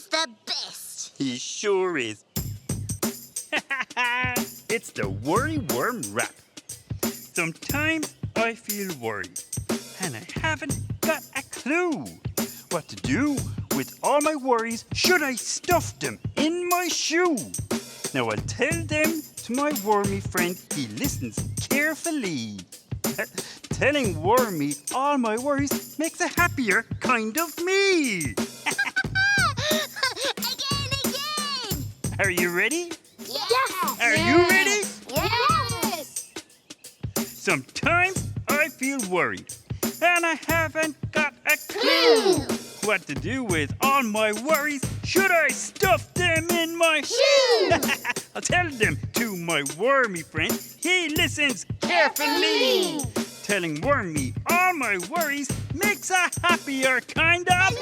the best. He sure is. It's the Worry Worm Rap. Sometimes I feel worried, and I haven't got a clue what to do with all my worries. Should I stuff them in my shoe? Now I'll tell them to my wormy friend. He listens carefully. Telling Wormy all my worries makes a happier kind of me. Again! Are you ready? Yes! Are you ready? Yes! Sometimes I feel worried, and I haven't got a clue what to do with all my worries. Should I stuff them in my shoe? I'll tell them to my wormy friend. He listens carefully. Telling Wormy all my worries makes a happier kind of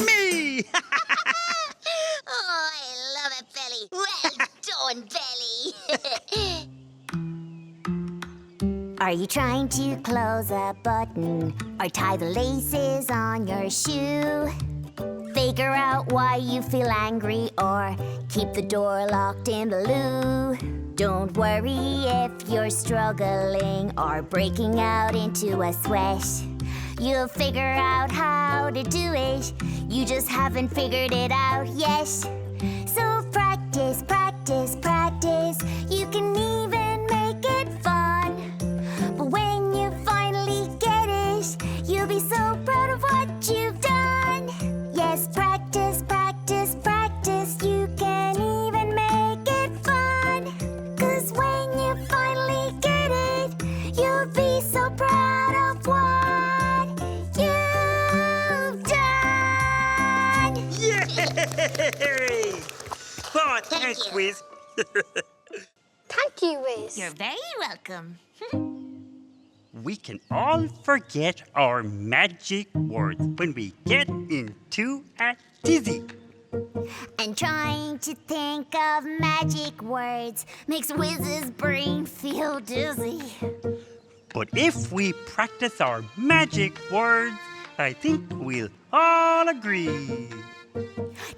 me. Oh, I love it, Belly. Well done, Belly. Are you trying to close a button or tie the laces on your shoe? Figure out why you feel angry or keep the door locked in the loo. Don't worry if you're struggling or breaking out into a sweat. You'll figure out how to do it. You just haven't figured it out yet. So practice, practice, practice. You can even make it fun. But when you finally get it, you'll be so proud of what you've done. Yes, practice, practice, practice. You can even make it fun. 'Cause when you finally get it, you'll be so proud of what you've done. Yay! Oh, thanks, Whiz. Thank you, Whiz. You're very welcome. We can all forget our magic words when we get into a tizzy. And trying to think of magic words makes Whiz's brain feel dizzy. But if we practice our magic words, I think we'll all agree.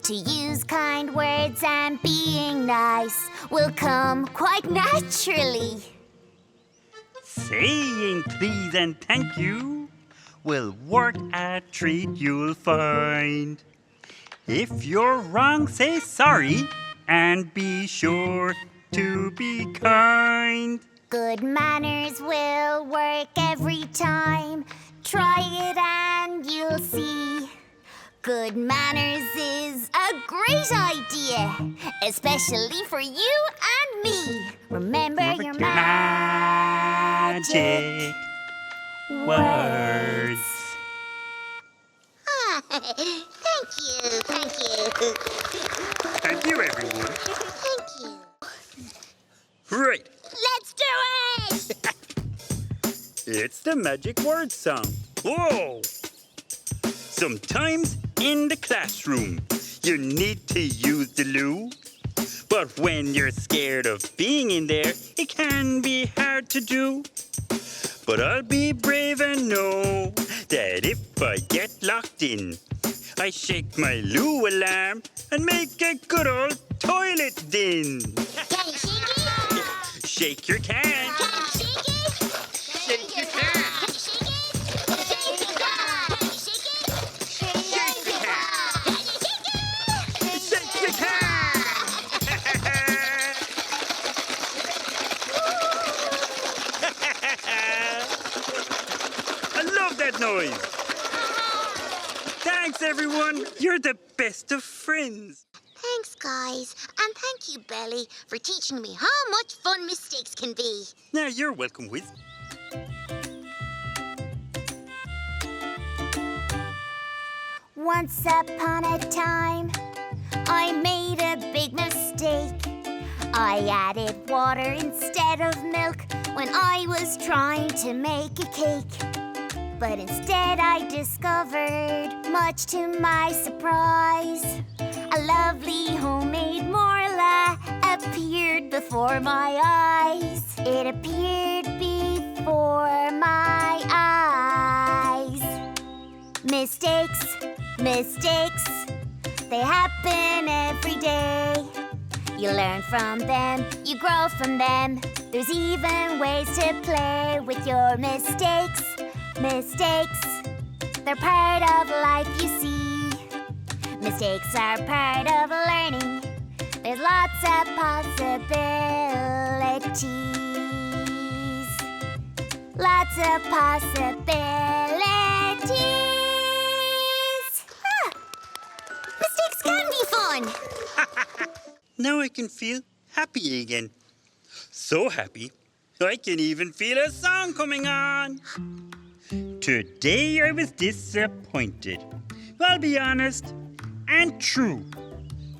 To use kind words and being nice will come quite naturally. Saying please and thank you will work a treat, you'll find. If you're wrong, say sorry and be sure to be kind. Good manners will work every time. Try it and you'll see. Good manners is a great idea, especially for you and me. Remember your magic words. Thank you. Thank you, everyone. Thank you. Right, Let's do it! it's the magic word song. Whoa! Sometimes in the classroom, you need to use the loo. But when you're scared of being in there, it can be hard to do. But I'll be brave and know that if I get locked in, I shake my Loo alarm and make a good old toilet din. Can you shake it? Shake your can. Can you shake it? Shake your can. Can you shake it? Shake your can. Can you shake it? Shake your can. Can you shake it? Shake your can. I love that noise. Thanks, everyone. You're the best of friends. Thanks, guys. And thank you, Belly, for teaching me how much fun mistakes can be. Now, you're welcome, Whiz. Once upon a time, I made a big mistake. I added water instead of milk when I was trying to make a cake. But instead I discovered, much to my surprise, a lovely homemade Morla appeared before my eyes. It appeared before my eyes. Mistakes, mistakes, they happen every day. You learn from them, you grow from them. There's even ways to play with your mistakes. Mistakes, they're part of life, you see. Mistakes are part of learning. There's lots of possibilities. Lots of possibilities. Mistakes can be fun. Now I can feel happy again. So happy, I can even feel a song coming on. Today I was disappointed. I'll be honest and true.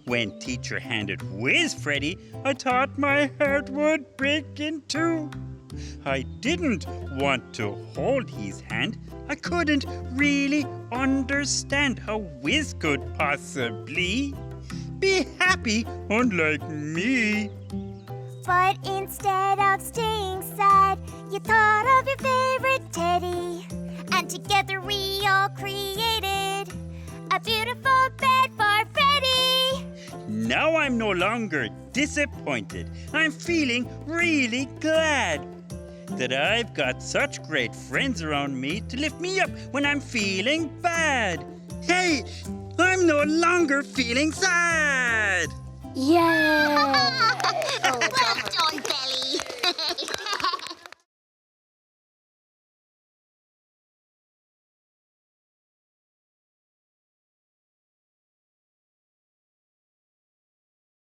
When teacher handed Whizz Freddy, I thought my heart would break in two. I didn't want to hold his hand. I couldn't really understand how Whizz could possibly be happy unlike me. But instead of staying sad, you thought of your favorite teddy. And together we all created a beautiful bed for Freddy. Now I'm no longer disappointed. I'm feeling really glad that I've got such great friends around me to lift me up when I'm feeling bad. Hey, I'm no longer feeling sad. Yeah! Well,